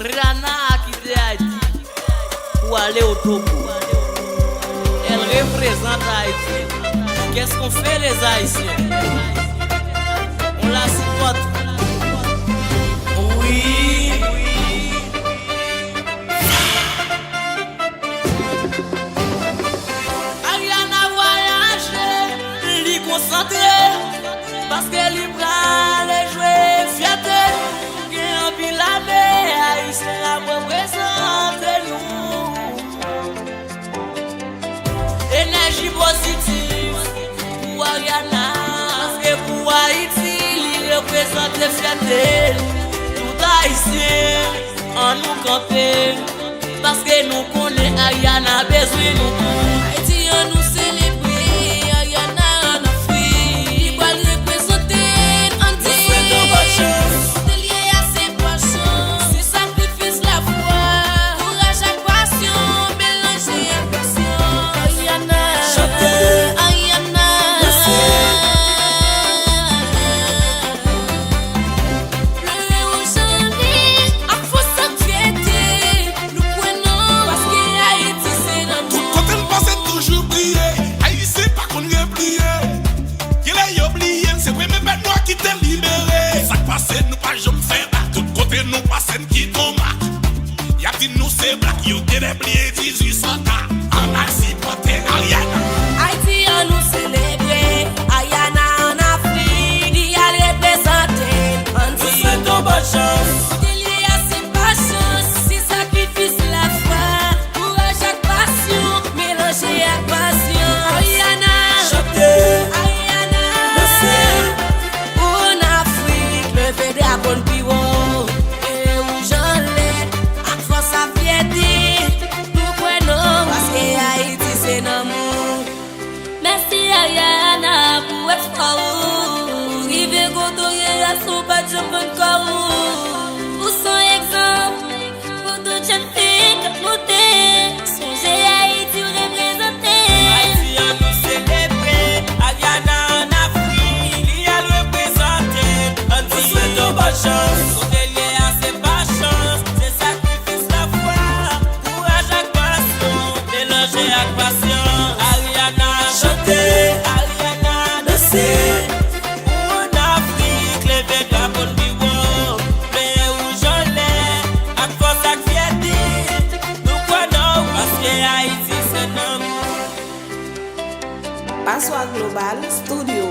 Rihanna a quitté Haïti pour aller au Togo. Elle représente Haïti. Qu'est-ce qu'on fait les Haïtiens? On la supporte. Oui. Ariana voyage, l'y concentré, parce qu'elle y prend les jouets fierté. Qui en pile l'année, Haïtien représente nous. Énergie positive pour Ariana et pour Haïti, il représente les fierté. Tout Haïtien en nous camper, parce que nous connaissons Ariana besoin nous. Haïti en nous célébrer, Ariana en Afrique, il va le représenter en Dieu. C'est lié à ses passions, ses sacrifices, la foi, courage et passion, mélanger et passion. Ariana, Ariana, le rouge en lit, à force de fierté, nous prenons parce que Haïti c'est notre Tout côté le passé toujours briller. Haïtien pas qu'on y oublié. Qu'il est oublié, c'est vrai même bête noire qui t'est libéré. Ça passe nous pas jamais faire. Tout côté nous passe qui tombe. Y'a dit nous c'est black, yo t'es oublié 1800 ans. En Maxi porté Ariana. Haïti en nous célébrer, Ariana en Afrique, il y a représenté en Dieu. Ton bonne chance. C'est lié à ses passions, ses sacrifices, la foi, courage et passion, mélanger et passion. Ariana, Ariana, en Afrique, le fait de la bonne pivot, et où j'en l'ai, à force à fierté, nous prenons parce que Haïti c'est l'amour. Merci Ariana pour espoir. Rive godoyer à son pas de bon corps. Pour son exemple, pour toute jeune fille que nous t'es. Songez Haïti représenter. Haïti en nous célébrer, Ariana en Afrique, il y a représenté. On dit ton bonne chance. Son lié à ses passions, ses sacrifices, la foi, courage et passion, mélanger et passion. Ariana chanter, Ariana danser. En Afrique, les vagabonds vivants, mais où j'en ai, à force à fierté, nous croyons parce que Haïti c'est notre. Passoir Global Studio.